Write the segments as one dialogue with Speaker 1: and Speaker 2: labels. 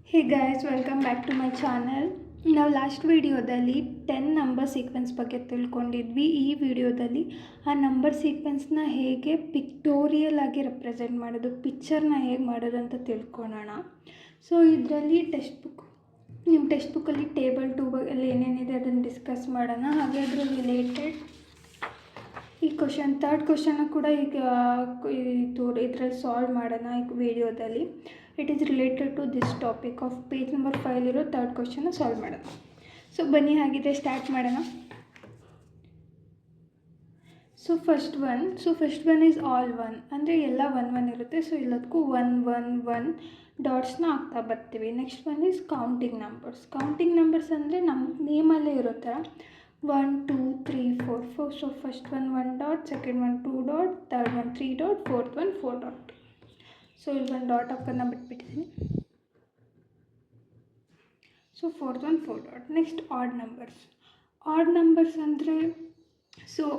Speaker 1: Hey guys welcome back to my channel. ನಾವು last ವಿಡಿಯೋದಲ್ಲಿ 10 number sequence ಬಗ್ಗೆ ತಿಳ್ಕೊಂಡಿದ್ವಿ. ಈ ವಿಡಿಯೋದಲ್ಲಿ ಆ ನಂಬರ್ ಸೀಕ್ವೆನ್ಸ್ನ ಹೇಗೆ ಪಿಕ್ಟೋರಿಯಲ್ ಆಗಿ ರೆಪ್ರೆಸೆಂಟ್ ಮಾಡೋದು, ಪಿಕ್ಚರ್ನ ಹೇಗೆ ಮಾಡೋದು ಅಂತ ತಿಳ್ಕೊಳ್ಳೋಣ. ಸೊ ಇದರಲ್ಲಿ ನಿಮ್ಮ ಟೆಕ್ಸ್ಟ್ ಬುಕ್ಕಲ್ಲಿ ಟೇಬಲ್ 2 ಅಲ್ಲಿ ಏನೇನಿದೆ ಅದನ್ನು ಡಿಸ್ಕಸ್ ಮಾಡೋಣ. ಹಾಗೆ ಅದ್ರ ರಿಲೇಟೆಡ್ ಈ ಥರ್ಡ್ ಕ್ವಶನ್ನ ಕೂಡ ಈಗ ಇದರಲ್ಲಿ ಸಾಲ್ವ್ ಮಾಡೋಣ ಈ ವಿಡಿಯೋದಲ್ಲಿ. It is related to this topic of page number 5 ಇರೋ ಥರ್ಡ್ ಕ್ವಶನ್ನ ಸಾಲ್ವ್ ಮಾಡೋಣ. ಸೊ ಬನ್ನಿ ಹಾಗಿದೆ ಸ್ಟಾರ್ಟ್ ಮಾಡೋಣ. First one is all one, ಅಂದರೆ ಎಲ್ಲ ಒನ್ ಇರುತ್ತೆ. ಸೊ ಎಲ್ಲದಕ್ಕೂ ಒನ್ ಡಾಟ್ಸ್ನ ಹಾಕ್ತಾ ಬರ್ತೀವಿ. Next one is counting numbers ಅಂದರೆ ನಮ್ಮ ನೇಮಲ್ಲೇ ಇರೋ ಥರ 1 2 3 4. So first one dot, second one 2 dot, third one 3 dot, fourth one 4 dot. So ಇಲ್ಲಿ ಒಂದು ಡಾಟ್ ಹಾಕೋದನ್ನ ಬಿಟ್ಬಿಟ್ಟಿದ್ದೀನಿ. So fourth one 4 dot. Next odd numbers ಅಂದರೆ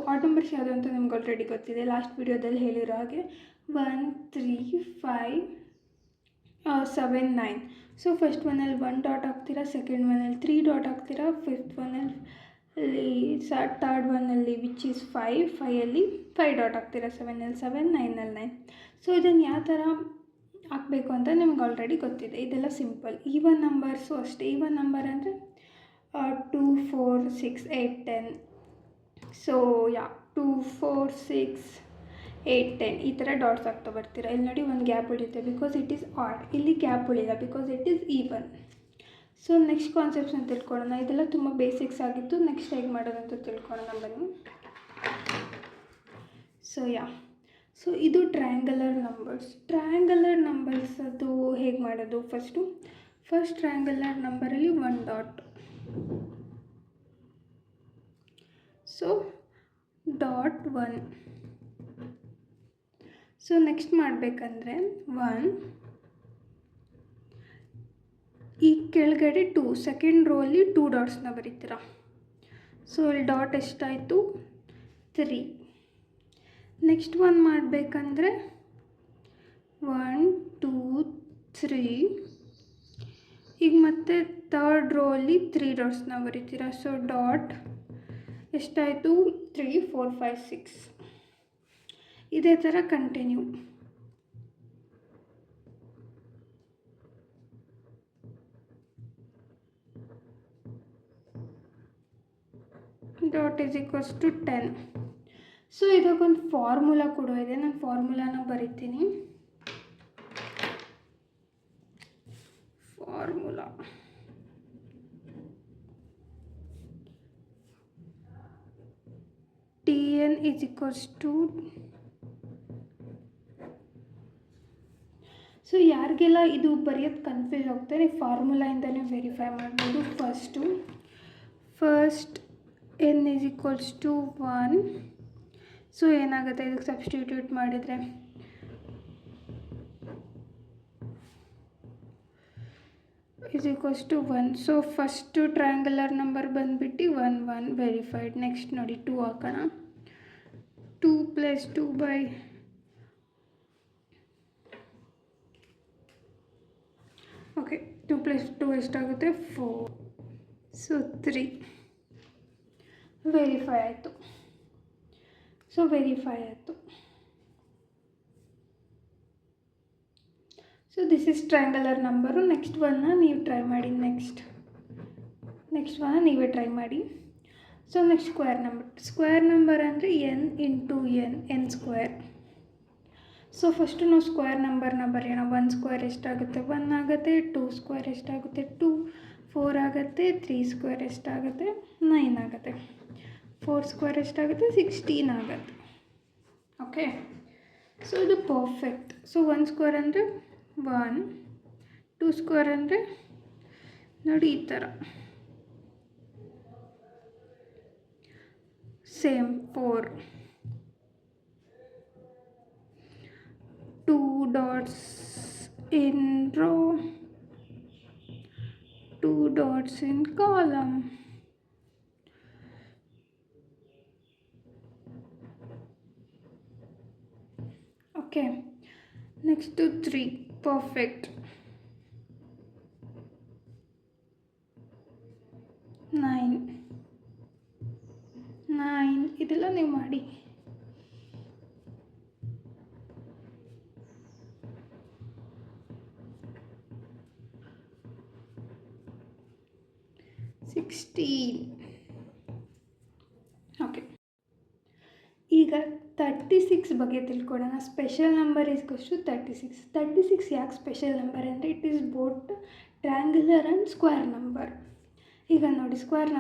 Speaker 1: ಆಡ್ ನಂಬರ್ಸ್ ಯಾವುದು ಅಂತ ನಿಮ್ಗೆ ಆಲ್ರೆಡಿ ಗೊತ್ತಿದೆ, ಲಾಸ್ಟ್ ವಿಡಿಯೋದಲ್ಲಿ ಹೇಳಿರೋ ಹಾಗೆ 1 3 5 7 9. ಸೊ ಫಸ್ಟ್ ಒನ್ನಲ್ಲಿ 1 ಡಾಟ್ ಹಾಕ್ತೀರಾ, ಸೆಕೆಂಡ್ ಒನ್ನಲ್ಲಿ 3 ಡಾಟ್ ಹಾಕ್ತೀರಾ, ಫಿಫ್ತ್ ಒನ್ನಲ್ಲಿ ಥರ್ಡ್ ಒನ್ನಲ್ಲಿ ವಿಚ್ ಈಸ್ 5ಅಲ್ಲಿ 5 ಡಾಟ್ ಹಾಕ್ತೀರಾ, 7ನಲ್ಲಿ 7, 9ನಲ್ಲಿ 9. ಸೊ ಇದನ್ನು ಯಾವ ಥರ ಹಾಕಬೇಕು ಅಂತ ನಿಮ್ಗೆ ಆಲ್ರೆಡಿ ಗೊತ್ತಿದೆ. ಇದೆಲ್ಲ ಸಿಂಪಲ್. ಈವನ್ ನಂಬರ್ಸು ಅಷ್ಟೇ. ಈವನ್ ನಂಬರ್ ಅಂದರೆ 2 4 6 8 10. ಸೊ 2 4 6 8 10 ಈ ಥರ ಡಾಟ್ಸ್ ಆಗ್ತಾ ಬರ್ತೀರಾ. ಇಲ್ಲಿ ನೋಡಿ ಒಂದು ಗ್ಯಾಪ್ ಉಳಿಯುತ್ತೆ ಬಿಕಾಸ್ ಇಟ್ ಈಸ್ ಆಡ್. ಇಲ್ಲಿ ಗ್ಯಾಪ್ ಉಳಿಲ್ಲ because it is even. So next ಕಾನ್ಸೆಪ್ಟ್ಸ್ನ ತಿಳ್ಕೊಳ್ಳೋಣ. ಇದೆಲ್ಲ ತುಂಬ ಬೇಸಿಕ್ಸ್ ಆಗಿತ್ತು. ನೆಕ್ಸ್ಟ್ ಹೇಗೆ ಮಾಡೋದಂತ ತಿಳ್ಕೊಳ್ಳೋಣ ಬನ್ನಿ. ಸೊ ಇದು ಟ್ರಯಾಂಗಲರ್ ನಂಬರ್ಸ್ ಅದು ಹೇಗೆ ಮಾಡೋದು. ಫಸ್ಟ್ ಟ್ರಯಾಂಗಲರ್ ನಂಬರಲ್ಲಿ 1 dot. So dot 1. So next ಮಾಡಬೇಕಂದ್ರೆ 1 ಈ ಕೆಳಗಡೆ 2, ಸೆಕೆಂಡ್ ರೋ ಅಲ್ಲಿ 2 ಡಾಟ್ಸ್ನ ಬರೀತೀರಾ. ಸೊ ಇಲ್ಲಿ ಡಾಟ್ ಎಷ್ಟಾಯಿತು 3. ನೆಕ್ಸ್ಟ್ ಒನ್ ಮಾಡಬೇಕಂದ್ರೆ 1 2 3. ಈಗ ಮತ್ತೆ ಥರ್ಡ್ ರೋ ಅಲ್ಲಿ 3 ಡಾಟ್ಸ್ನ ಬರೀತೀರಾ. ಸೊ ಡಾಟ್ ಎಷ್ಟಾಯಿತು 3 4 5 6. ಇದೇ ಥರ continue. Dot is equals to 10. So ಇದಕ್ಕೊಂದು ಫಾರ್ಮುಲಾ ಕೂಡ ಇದೆ. ನಾನು ಫಾರ್ಮುಲಾನ ಬರಿತೀನಿ. Formula Tn is equals to. So ಯಾರಿಗೆಲ್ಲ ಇದು ಬರೆಯೋದು ಕನ್ಫ್ಯೂಸ್ ಆಗ್ತಾರೆ, ಫಾರ್ಮುಲಾಯಿಂದನೇ ವೆರಿಫೈ ಮಾಡ್ಬೋದು. First n is equals to 1. So ಏನಾಗುತ್ತೆ ಇದಕ್ಕೆ ಸಬ್ಸ್ಟಿಟ್ಯೂಟ್ ಮಾಡಿದರೆ is equals to 1. So first triangular number ಬಂದುಬಿಟ್ಟು 1 1 ವೆರಿಫೈಡ್. ನೆಕ್ಸ್ಟ್ ನೋಡಿ 2 ಹಾಕೋಣ. 2 + 2 ಬೈ ಓಕೆ 2 + 2 ಎಷ್ಟಾಗುತ್ತೆ 4. ಸೊ 3 ವೆರಿಫೈ ಆಯಿತು. So this is triangular number. Next ಒನ್ನ ನೀವು ಟ್ರೈ ಮಾಡಿ. ನೆಕ್ಸ್ಟ್ ಒನ್ನ ನೀವೇ ಟ್ರೈ ಮಾಡಿ. ಸೊ ನೆಕ್ಸ್ಟ್ ಸ್ಕ್ವೇರ್ ನಂಬರ್ ಅಂದರೆ n into n square. So first ನಾವು ಸ್ಕ್ವೇರ್ ನಂಬರ್ನ ಬರೆಯೋಣ. 1 ಸ್ಕ್ವೇರ್ ಎಷ್ಟಾಗುತ್ತೆ 1 ಆಗುತ್ತೆ. 2 ಸ್ಕ್ವೇರ್ ಎಷ್ಟಾಗುತ್ತೆ 2. 4 ಆಗುತ್ತೆ. 3 ಸ್ಕ್ವೇರ್ ಎಷ್ಟಾಗುತ್ತೆ 9 ಆಗುತ್ತೆ. 4 ಸ್ಕ್ವೇರ್ ಎಷ್ಟಾಗುತ್ತೆ 16 ಆಗುತ್ತೆ. ಓಕೆ, ಸೊ ಇದು ಪರ್ಫೆಕ್ಟ್. ಸೊ 1 ಸ್ಕ್ವೇರ್ ಅಂದರೆ 1, 2 ಸ್ಕ್ವೇರ್ ಅಂದರೆ ನೋಡಿ ಈ ಥರ same 4. 2 dots in row, 2 dots in column. Okay, next 3 perfect. 9 ಇದೆಲ್ಲ ನೀವು ಮಾಡಿ. ಓಕೆ, ಈಗ 36 ಬಗ್ಗೆ ತಿಳ್ಕೊಳ್ಳೋಣ. ಸ್ಪೆಷಲ್ ನಂಬರ್ ಈಸ್ಕೊಷ್ಟು 36 ಯಾಕೆ ಸ್ಪೆಷಲ್ ನಂಬರ್ ಅಂದರೆ it is both triangular and square number. ಈಗ ನೋಡಿ, ಸ್ಕ್ವೇರ್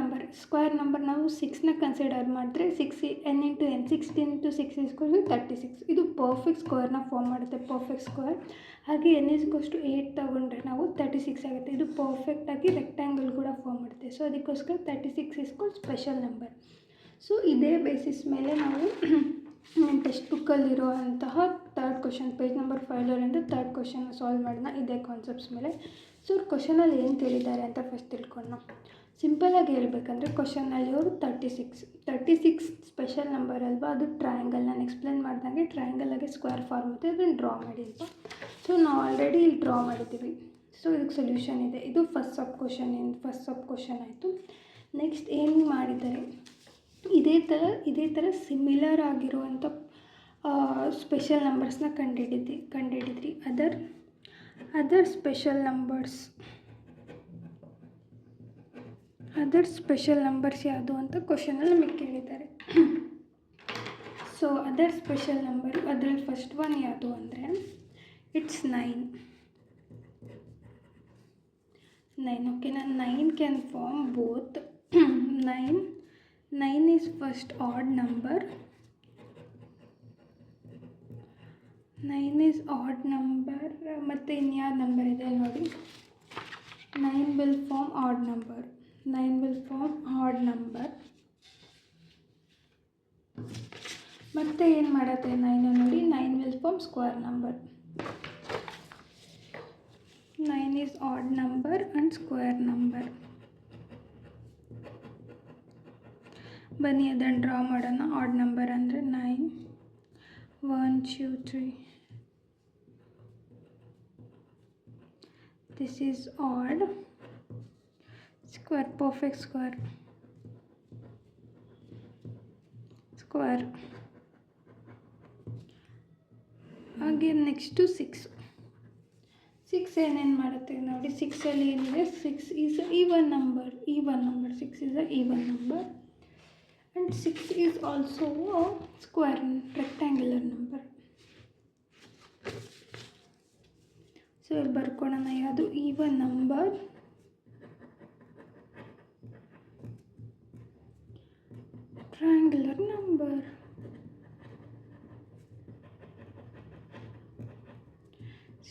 Speaker 1: ನಂಬರ್ ನಾವು 6ನ ಕನ್ಸಿಡರ್ ಮಾಡಿದ್ರೆ 6 n × n 16 × 6 = 36. ಇದು ಪರ್ಫೆಕ್ಟ್ ಸ್ಕ್ವೇರ್ನ ಫಾರ್ಮ್ ಮಾಡುತ್ತೆ, ಪರ್ಫೆಕ್ಟ್ ಸ್ಕ್ವೇರ್. ಹಾಗೆ n = 8 ತಗೊಂಡ್ರೆ ನಾವು 36 ಆಗುತ್ತೆ. ಇದು ಪರ್ಫೆಕ್ಟಾಗಿ ರೆಕ್ಟ್ಯಾಂಗಲ್ ಕೂಡ ಫಾರ್ಮ್ ಮಾಡುತ್ತೆ. ಸೊ ಅದಕ್ಕೋಸ್ಕರ 36 = ಸ್ಪೆಷಲ್ ನಂಬರ್. ಸೊ ಇದೇ ಬೇಸಿಸ್ ಮೇಲೆ ನಾವು ಟೆಕ್ಸ್ಟ್ ಬುಕ್ಕಲ್ಲಿರೋ ಅಂತಹ third question, page number 5 third ಕ್ವಶನ್ನ ಸಾಲ್ವ್ ಮಾಡೋಣ ಇದೇ ಕಾನ್ಸೆಪ್ಟ್ಸ್ ಮೇಲೆ. ಸೊ ಕ್ವಶನಲ್ಲಿ ಏನು ಕೇಳಿದ್ದಾರೆ ಅಂತ ಫಸ್ಟ್ ತಿಳ್ಕೊಳ್ಳೋಣ. ಸಿಂಪಲಾಗಿ ಹೇಳ್ಬೇಕಂದ್ರೆ ಕ್ವಶನಲ್ಲಿ ಅವರು 36 ಸ್ಪೆಷಲ್ ನಂಬರ್ ಅಲ್ವಾ, ಅದು ಟ್ರಯಾಂಗಲ್. ನಾನು ಎಕ್ಸ್ಪ್ಲೇನ್ ಮಾಡ್ದಂಗೆ ಟ್ರಯಾಂಗಲಾಗೆ ಸ್ಕ್ವೇರ್ ಫಾರ್ಮ್ ಇದೆ, ಅದನ್ನು ಡ್ರಾ ಮಾಡಿ ಅಂತ. ಸೊ ನಾವು ಆಲ್ರೆಡಿ ಇಲ್ಲಿ ಡ್ರಾ ಮಾಡಿದ್ದೀವಿ. ಸೊ ಇದಕ್ಕೆ ಸೊಲ್ಯೂಷನ್ ಇದೆ. ಇದು ಫಸ್ಟ್ ಸಬ್ ಕ್ವಶನ್ ಆಯಿತು. ನೆಕ್ಸ್ಟ್ ಏನು ಮಾಡಿದ್ದಾರೆ, ಇದೇ ಥರ ಸಿಮಿಲರ್ ಆಗಿರುವಂಥ ಸ್ಪೆಷಲ್ ನಂಬರ್ಸ್ನ ಕಂಡುಹಿಡಿದ್ರಿ. ಅದರ್ ಸ್ಪೆಷಲ್ ನಂಬರ್ಸ್ ಯಾವುದು ಅಂತ ಕ್ವಶನಲ್ಲಿ ನಮಗೆ ಕೇಳಿದ್ದಾರೆ. ಸೊ ಅದರ್ ಸ್ಪೆಷಲ್ ನಂಬರ್, ಅದರಲ್ಲಿ ಫಸ್ಟ್ ಒನ್ ಯಾವುದು ಅಂದರೆ ಇಟ್ಸ್ 9. ಓಕೆ, ನಾನು 9 can form both. 9 is first odd number. 9 is odd number. ಮತ್ತು ಇನ್ಯಾವ ನಂಬರ್ ಇದೆ ನೋಡಿ, 9 ವಿಲ್ ಫಾರ್ಮ್ ಆಡ್ ನಂಬರ್. ಮತ್ತು ಏನು ಮಾಡುತ್ತೆ 9 ನೋಡಿ, 9 will form square number. 9 is odd number and square number. ಬನ್ನಿ ಅದನ್ನು ಡ್ರಾ ಮಾಡೋಣ. ಆಡ್ ನಂಬರ್ ಅಂದರೆ 9, 1 2 3. This is add. Square, perfect square. ಹಾಗೆ ನೆಕ್ಸ್ಟು 6 ಏನೇನು ಮಾಡುತ್ತೆ ನೋಡಿ. 6ಅಲ್ಲಿ ಏನಿದೆ, 6 is even number. 6 is a even number. And 6 is also a square, rectangular number. So ಇಲ್ಲಿ ಬರ್ಕೊಳ್ಳೋಣ, ಯಾವುದು even number, triangular number.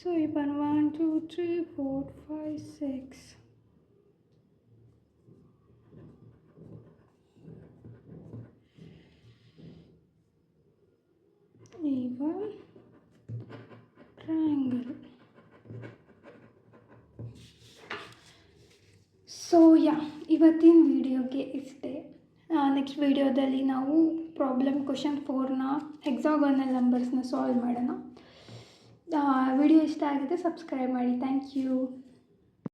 Speaker 1: So even 1 2 3 4 5 6. even triangle. So ಇವತ್ತಿನ ವಿಡಿಯೋಗೆ ಇಷ್ಟೇ. ನೆಕ್ಸ್ಟ್ ವಿಡಿಯೋದಲ್ಲಿ ನಾವು ಕ್ವಶನ್ 4ನ ಹೆಕ್ಸಾಗೋನಲ್ ನಂಬರ್ಸ್ನ ಸಾಲ್ವ್ ಮಾಡೋಣ. ವಿಡಿಯೋ ಇಷ್ಟ ಆಗಿದೆ, ಸಬ್ಸ್ಕ್ರೈಬ್ ಮಾಡಿ. Thank you.